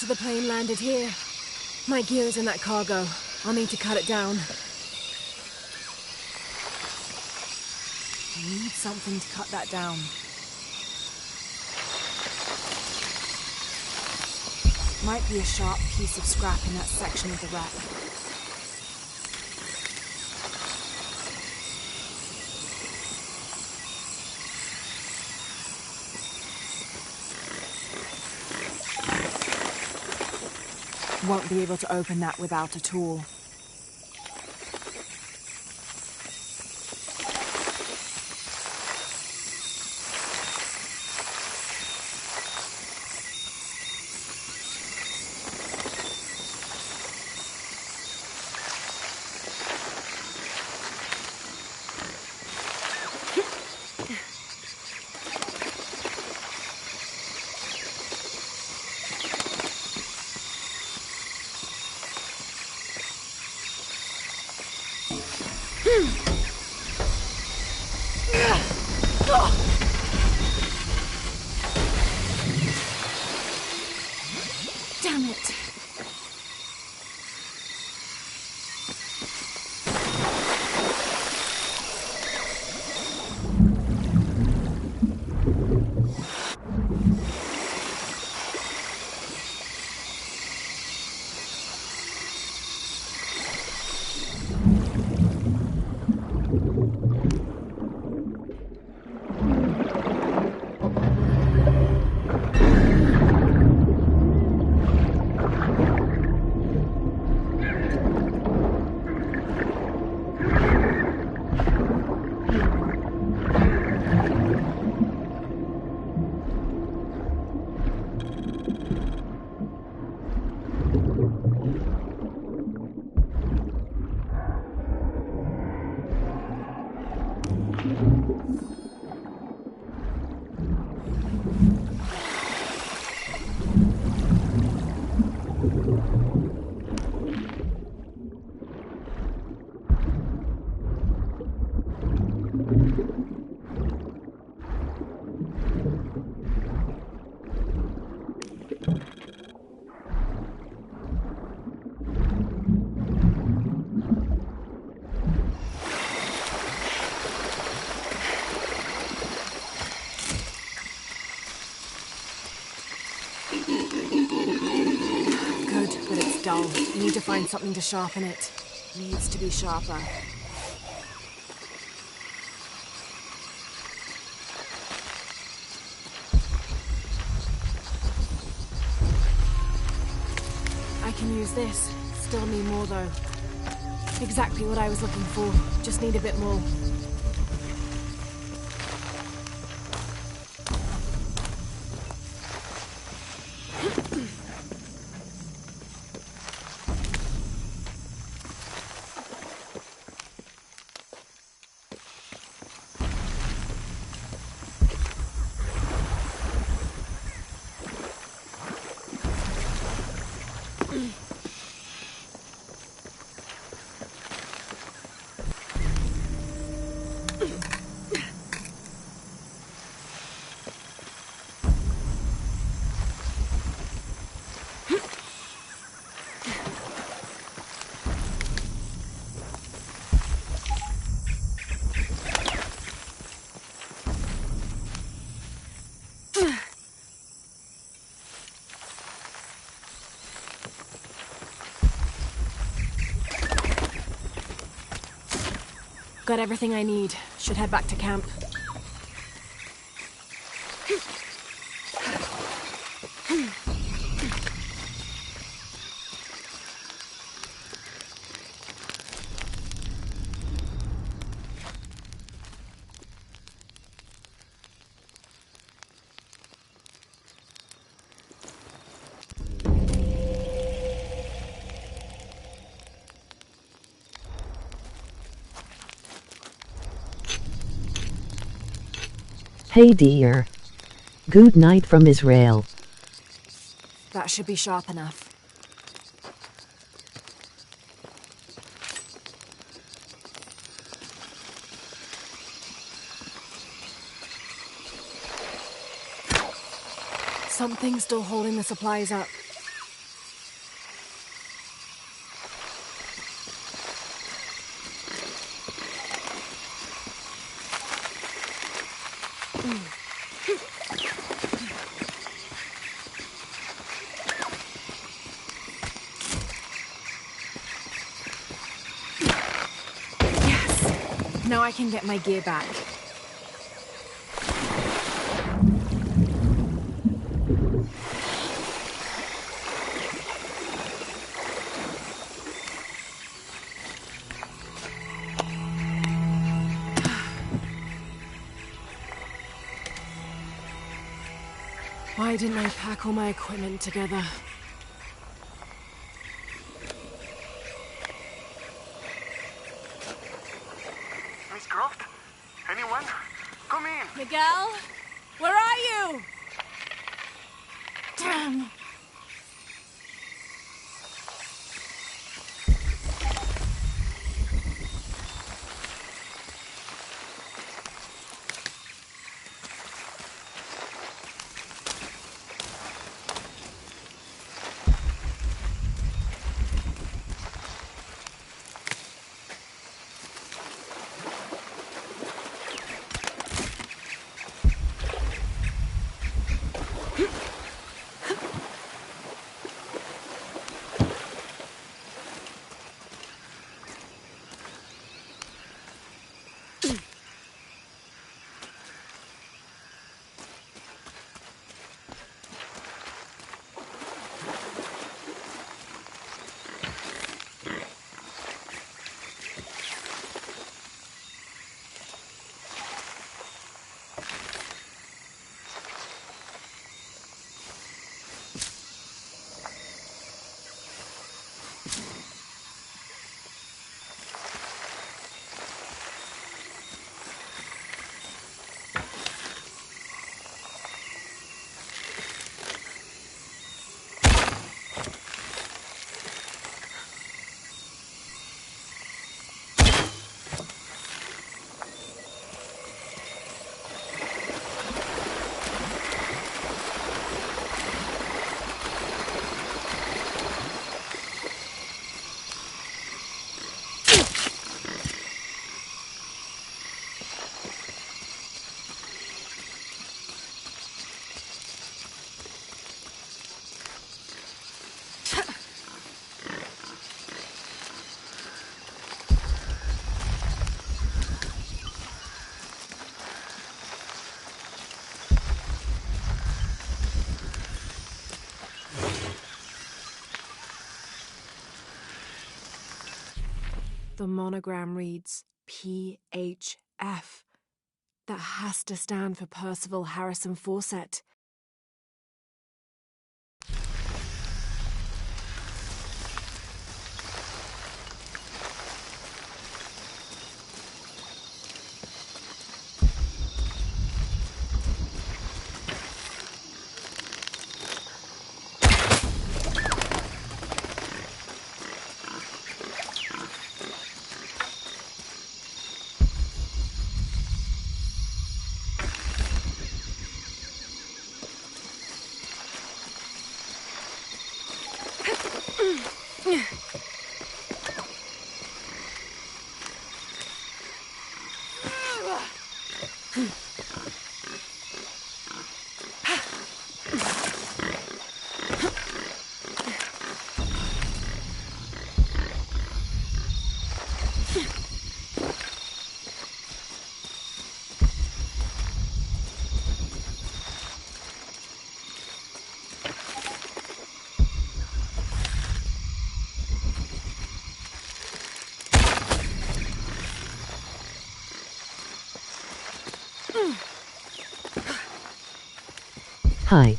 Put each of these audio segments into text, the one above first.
after the plane landed here. My gear is in that cargo. I'll need to cut it down. I need something to cut that down. Might be a sharp piece of scrap in that section of the wreck. Won't be able to open that without a tool. Damn it. Dull. Need to find something to sharpen it. Needs to be sharper. I can use this. Still need more though. Exactly what I was looking for. Just need a bit more. Got everything I need. Should head back to camp. Hey dear. Good night from Israel. That should be sharp enough. Something's still holding the supplies up. Now I can get my gear back. Why didn't I pack all my equipment together? Miss Croft? Anyone? Come in! Miguel? Where are you? Damn! The monogram reads PHF. That has to stand for Percival Harrison Fawcett. Hi.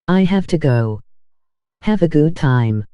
I have to go. Have a good time.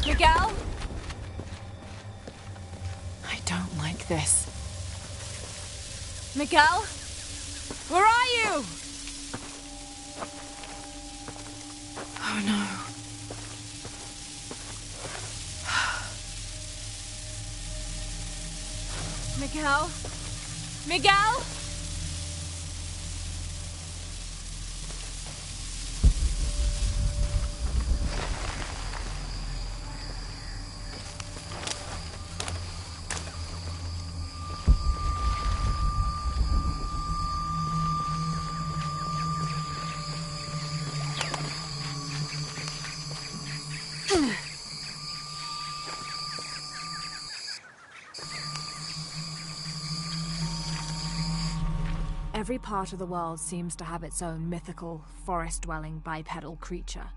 Miguel? I don't like this. Miguel? Where are you? Oh no. Miguel? Miguel? Every part of the world seems to have its own mythical, forest-dwelling bipedal creature.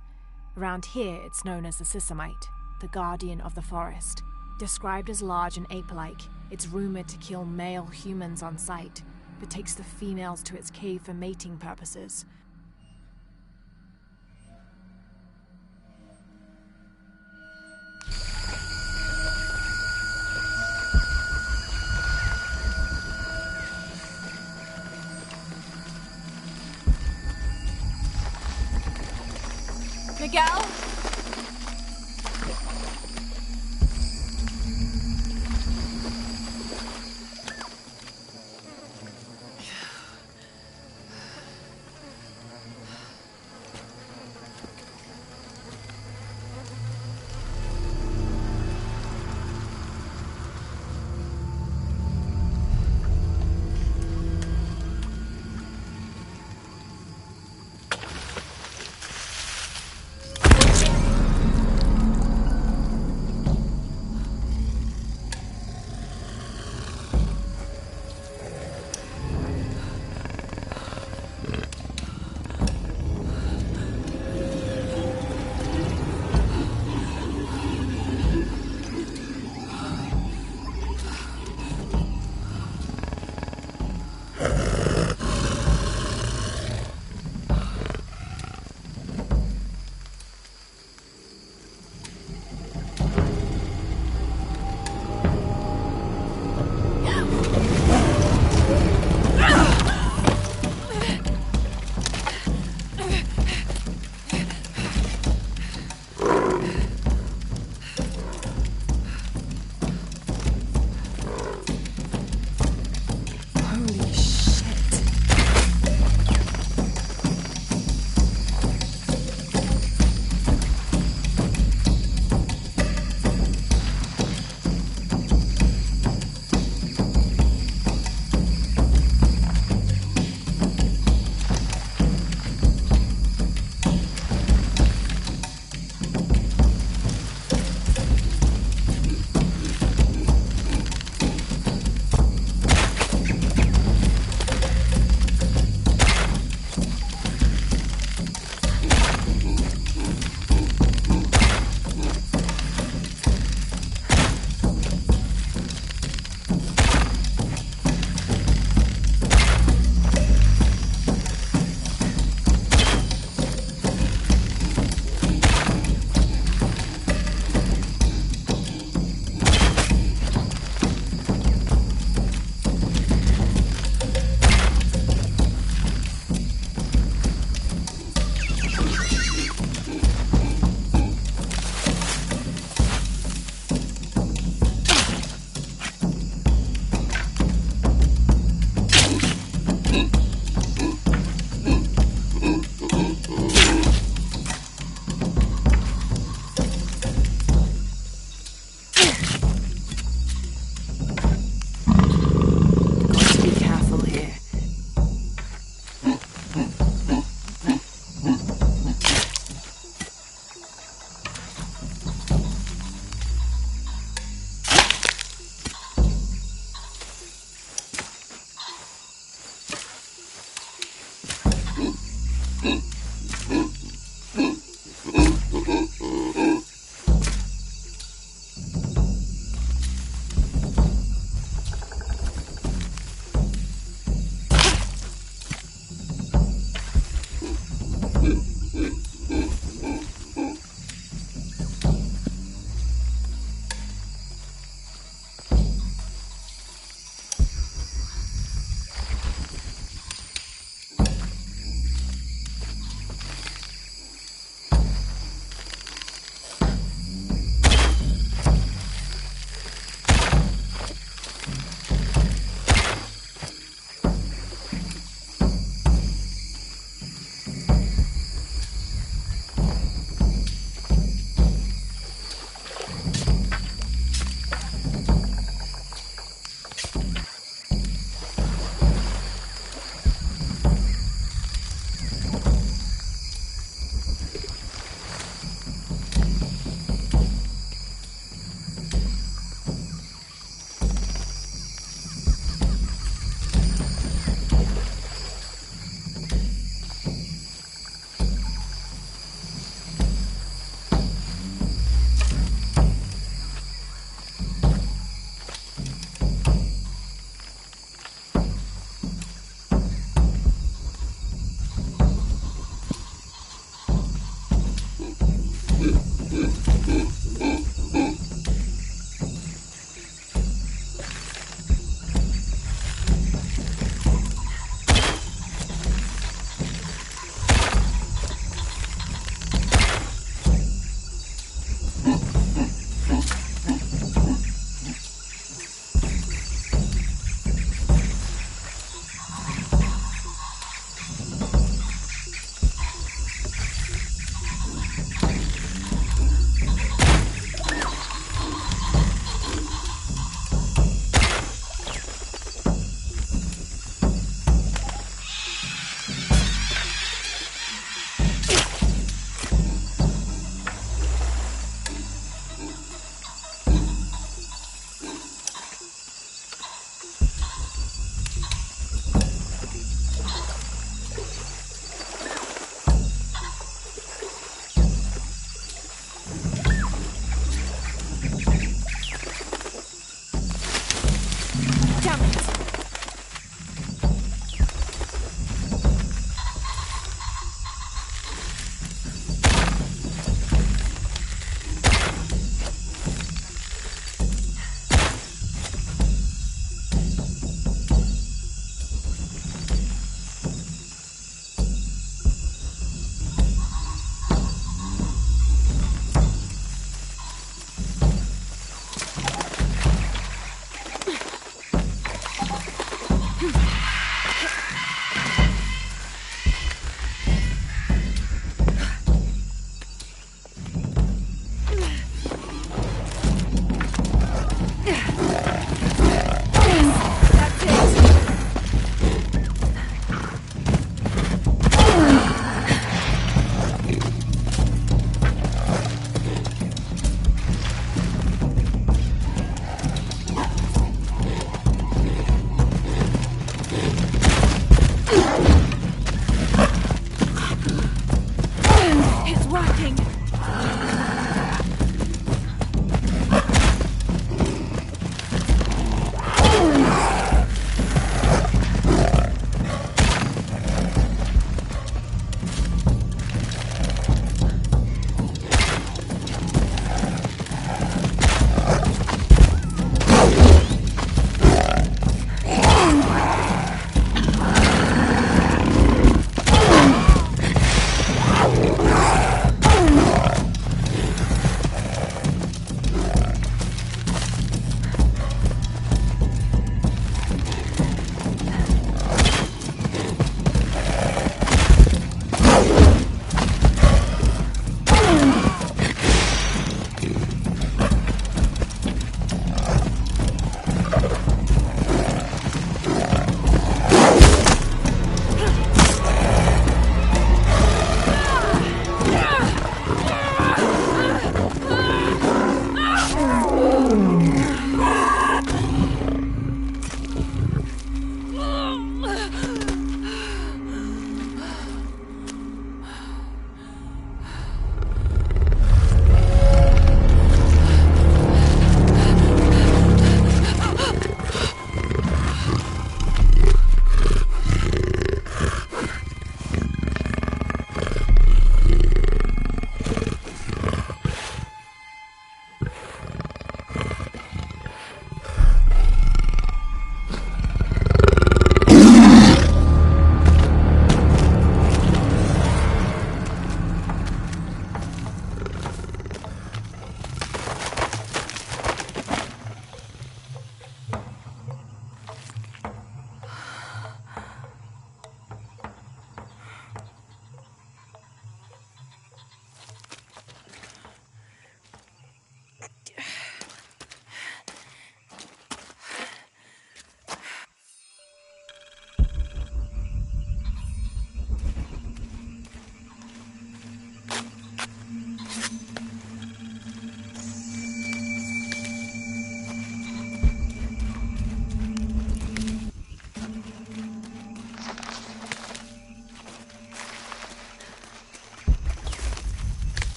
Around here, it's known as the Sisamite, the guardian of the forest. Described as large and ape-like, it's rumored to kill male humans on sight, but takes the females to its cave for mating purposes. Miguel?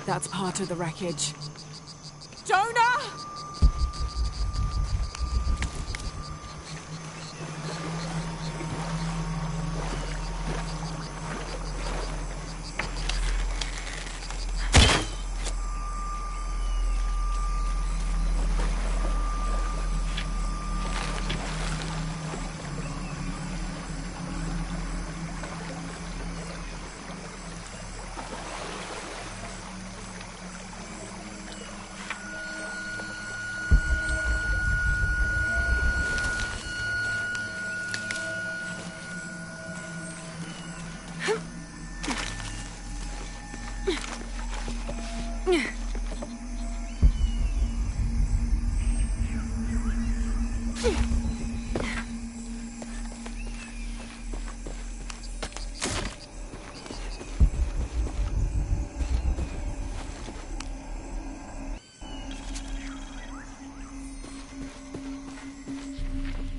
That's part of the wreckage. Jonah!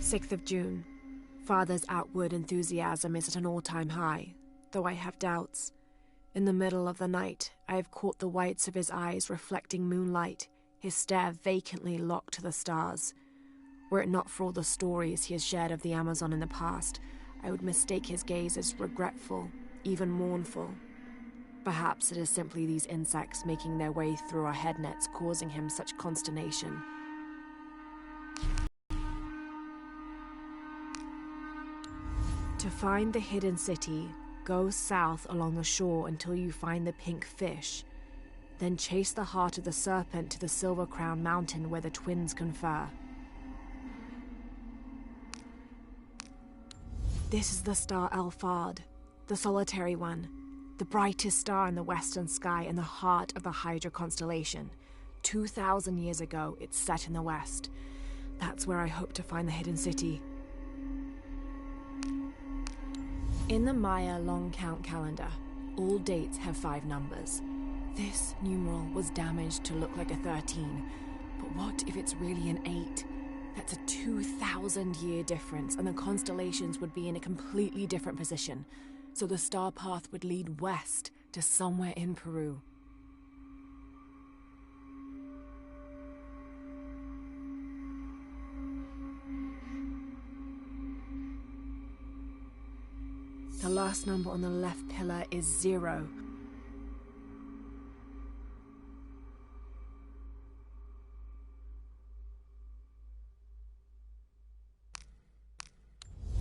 Sixth of June. Father's outward enthusiasm is at an all-time high, though I have doubts. In the middle of the night, I have caught the whites of his eyes reflecting moonlight, his stare vacantly locked to the stars. Were it not for all the stories he has shared of the Amazon in the past, I would mistake his gaze as regretful, even mournful. Perhaps it is simply these insects making their way through our head nets causing him such consternation. To find the hidden city, go south along the shore until you find the pink fish. Then chase the heart of the serpent to the Silver Crown Mountain where the twins confer. This is the star Alphard, the solitary one, the brightest star in the western sky and the heart of the Hydra constellation. 2,000 years ago, it set in the west. That's where I hope to find the hidden city. In the Maya long count calendar, all dates have 5 numbers. This numeral was damaged to look like a 13, but what if it's really an 8? That's a 2,000-year difference, and the constellations would be in a completely different position, so the star path would lead west to somewhere in Peru. The last number on the left pillar is 0.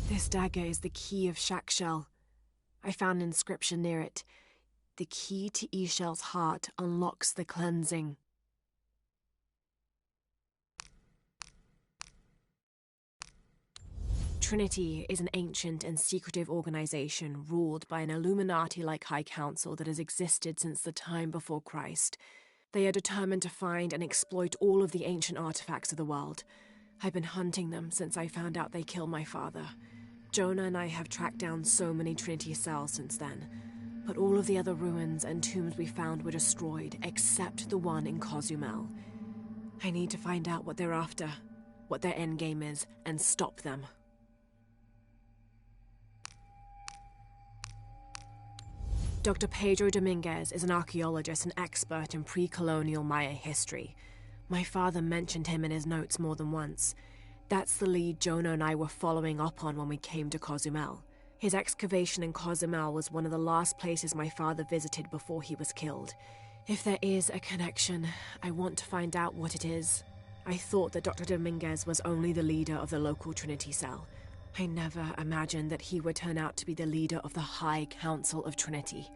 This dagger is the key of Shakshel. I found an inscription near it. The key to Ishel's heart unlocks the cleansing. Trinity is an ancient and secretive organization ruled by an Illuminati-like High Council that has existed since the time before Christ. They are determined to find and exploit all of the ancient artifacts of the world. I've been hunting them since I found out they killed my father. Jonah and I have tracked down so many Trinity cells since then, but all of the other ruins and tombs we found were destroyed, except the one in Cozumel. I need to find out what they're after, what their endgame is, and stop them. Dr. Pedro Dominguez is an archaeologist and expert in pre-colonial Maya history. My father mentioned him in his notes more than once. That's the lead Jonah and I were following up on when we came to Cozumel. His excavation in Cozumel was one of the last places my father visited before he was killed. If there is a connection, I want to find out what it is. I thought that Dr. Dominguez was only the leader of the local Trinity cell. I never imagined that he would turn out to be the leader of the High Council of Trinity.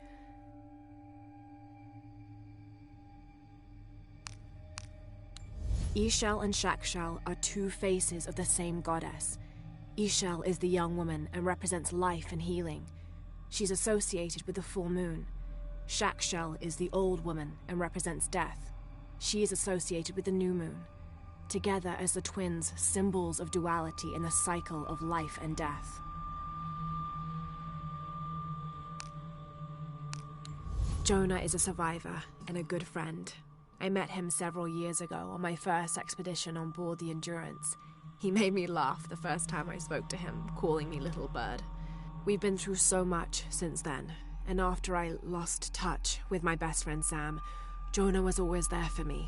Ishel and Shakshel are 2 faces of the same goddess. Ishel is the young woman and represents life and healing. She's associated with the full moon. Shakshel is the old woman and represents death. She is associated with the new moon. Together as the twins, symbols of duality in the cycle of life and death. Jonah is a survivor and a good friend. I met him several years ago on my first expedition on board the Endurance. He made me laugh the first time I spoke to him, calling me Little Bird. We've been through so much since then, and after I lost touch with my best friend Sam, Jonah was always there for me.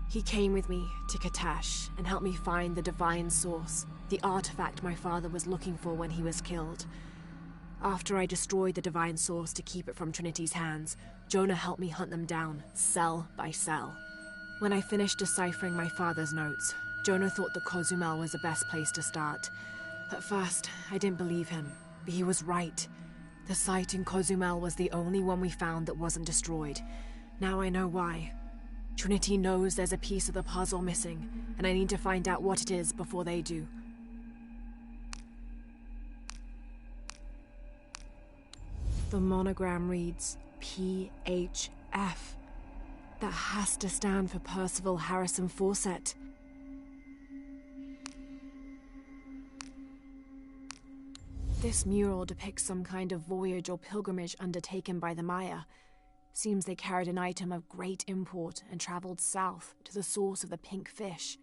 He came with me to Coouge and helped me find the divine source, the artifact my father was looking for when he was killed. After I destroyed the divine source to keep it from Trinity's hands, Jonah helped me hunt them down, cell by cell. When I finished deciphering my father's notes, Jonah thought that Cozumel was the best place to start. At first, I didn't believe him, but he was right. The site in Cozumel was the only one we found that wasn't destroyed. Now I know why. Trinity knows there's a piece of the puzzle missing, and I need to find out what it is before they do. The monogram reads PHF. That has to stand for Percival Harrison Fawcett. This mural depicts some kind of voyage or pilgrimage undertaken by the Maya. Seems they carried an item of great import and traveled south to the source of the pink fish.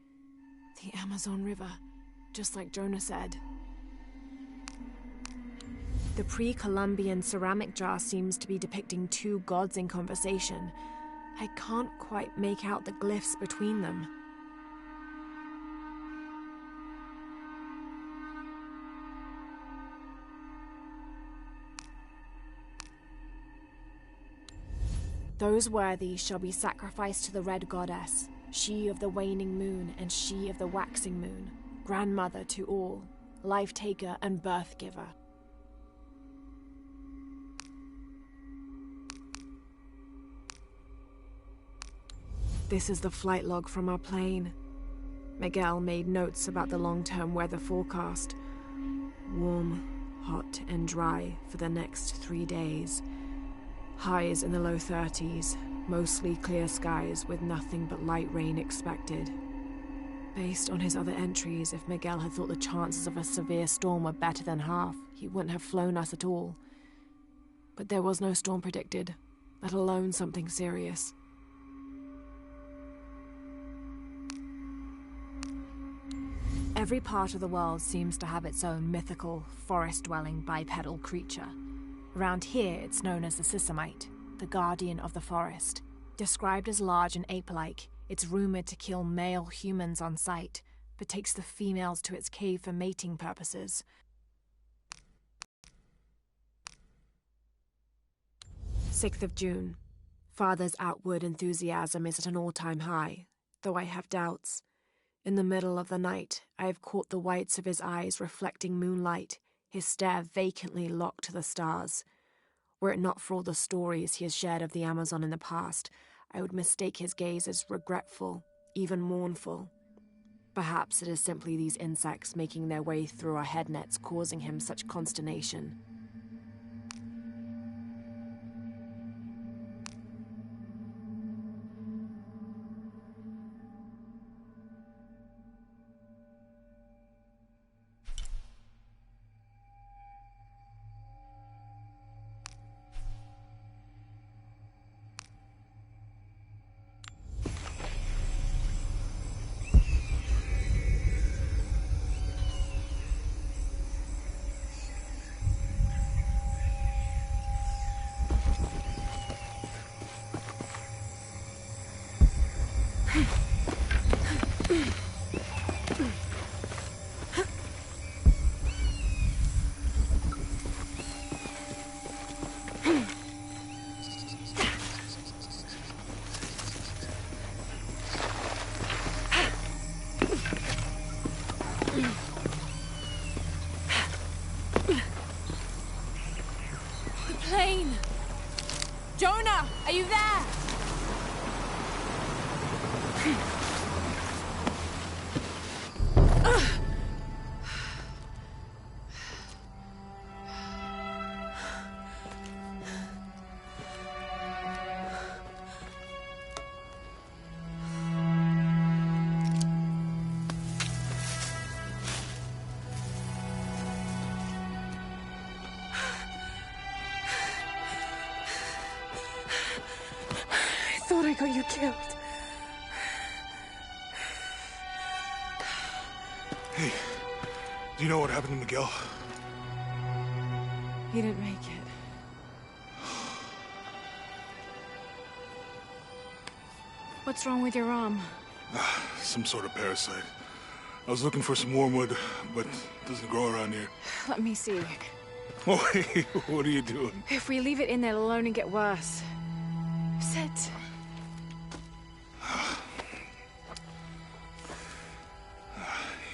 The Amazon River, just like Jonah said. The pre-Columbian ceramic jar seems to be depicting two gods in conversation. I can't quite make out the glyphs between them. Those worthy shall be sacrificed to the Red Goddess, she of the waning moon and she of the waxing moon, grandmother to all, life-taker and birth-giver. This is the flight log from our plane. Miguel made notes about the long-term weather forecast. Warm, hot and dry for the next 3 days. Highs in the low 30s, mostly clear skies with nothing but light rain expected. Based on his other entries, if Miguel had thought the chances of a severe storm were better than half, he wouldn't have flown us at all. But there was no storm predicted, let alone something serious. Every part of the world seems to have its own mythical, forest-dwelling bipedal creature. Around here, it's known as the Sisamite, the guardian of the forest. Described as large and ape-like, it's rumored to kill male humans on sight, but takes the females to its cave for mating purposes. "6th of June. Father's outward enthusiasm is at an all-time high, though I have doubts. In the middle of the night, I have caught the whites of his eyes reflecting moonlight, his stare vacantly locked to the stars. Were it not for all the stories he has shared of the Amazon in the past, I would mistake his gaze as regretful, even mournful. Perhaps it is simply these insects making their way through our head nets causing him such consternation. Plane! Jonah, are you there? I thought I got you killed. Hey, do you know what happened to Miguel? He didn't make it. What's wrong with your arm? Some sort of parasite. I was looking for some wormwood, but it doesn't grow around here. Let me see. Oh, hey, what are you doing? If we leave it in there, it'll only get worse. Sit.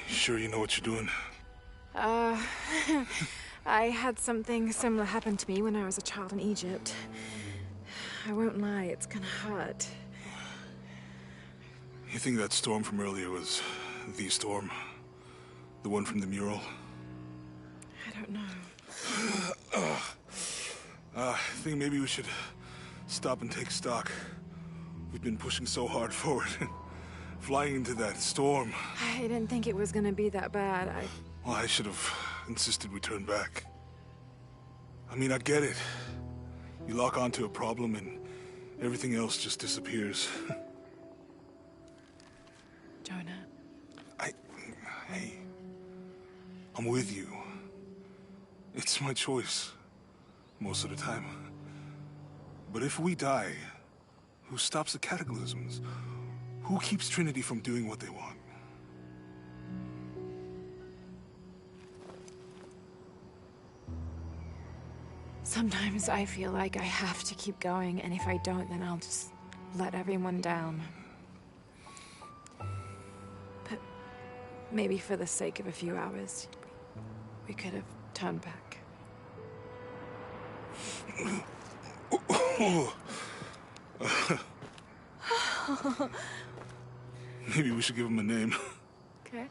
You sure you know what you're doing? I had something similar happen to me when I was a child in Egypt. I won't lie, it's gonna hurt. You think that storm from earlier was the storm? The one from the mural? I don't know. I think maybe we should stop and take stock. We've been pushing so hard forward. Flying into that storm. I didn't think it was gonna be that bad. Well, I should have insisted we turn back. I mean, I get it. You lock onto a problem and everything else just disappears. Jonah. Hey, I'm with you. It's my choice, most of the time. But if we die, who stops the cataclysms? Who keeps Trinity from doing what they want? Sometimes I feel like I have to keep going, and if I don't, then I'll just let everyone down. But maybe for the sake of a few hours, we could have turned back. Maybe we should give him a name. Okay.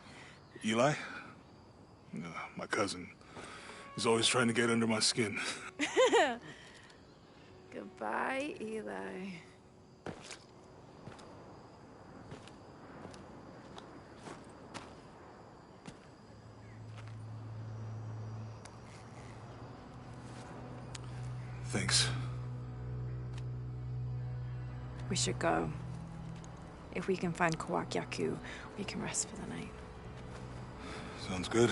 Eli? My cousin. He's always trying to get under my skin. Goodbye, Eli. Thanks. We should go. If we can find Coouge, we can rest for the night. Sounds good.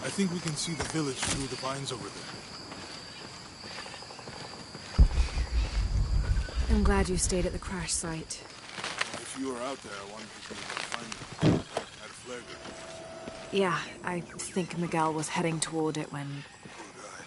I think we can see the village through the vines over there. I'm glad you stayed at the crash site. If you were out there, I wanted to be able to find you. At a flare gun. Yeah, I think Miguel was heading toward it when... Poor guy.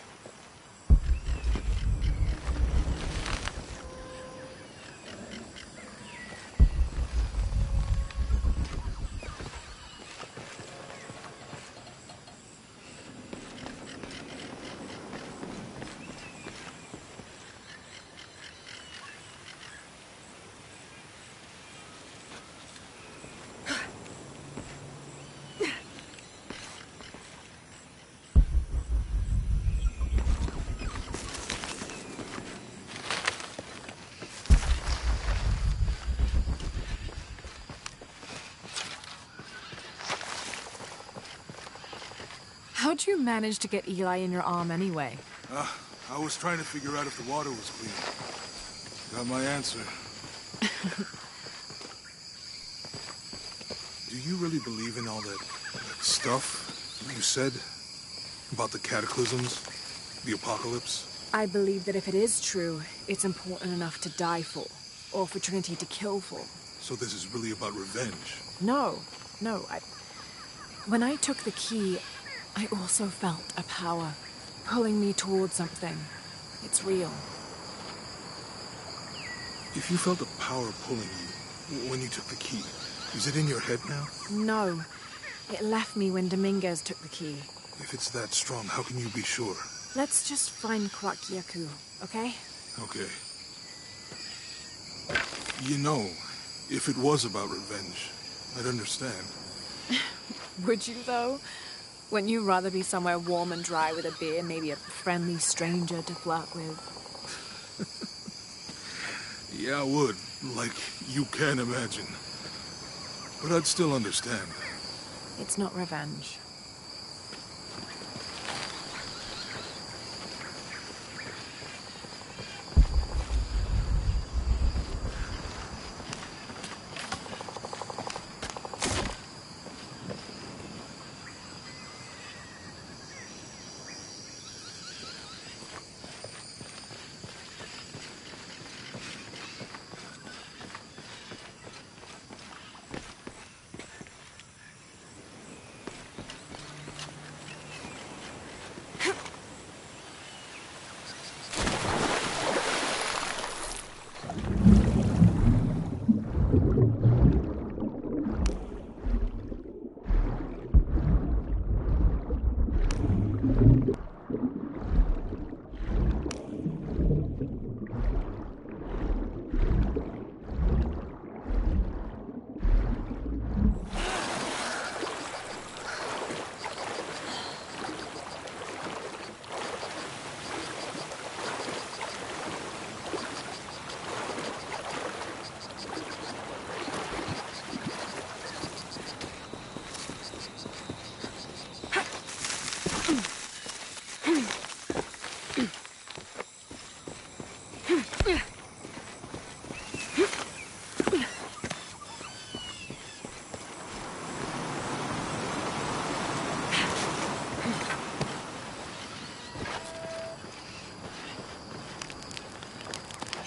How'd you manage to get Eli in your arm anyway? I was trying to figure out if the water was clean. Got my answer. Do you really believe in all that stuff you said? About the cataclysms? The apocalypse? I believe that if it is true, it's important enough to die for. Or for Trinity to kill for. So this is really about revenge? No. When I took the key, I also felt a power pulling me towards something. It's real. If you felt a power pulling you when you took the key, is it in your head now? No. It left me when Dominguez took the key. If it's that strong, how can you be sure? Let's just find Coouge, okay? Okay. You know, if it was about revenge, I'd understand. Would you, though? Wouldn't you rather be somewhere warm and dry with a beer, maybe a friendly stranger to flirt with? Yeah, I would, like you can imagine. But I'd still understand. It's not revenge.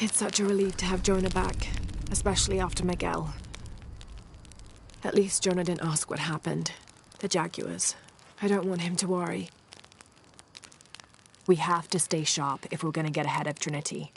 It's such a relief to have Jonah back, especially after Miguel. At least Jonah didn't ask what happened. The Jaguars. I don't want him to worry. We have to stay sharp if we're gonna get ahead of Trinity.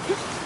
Huh?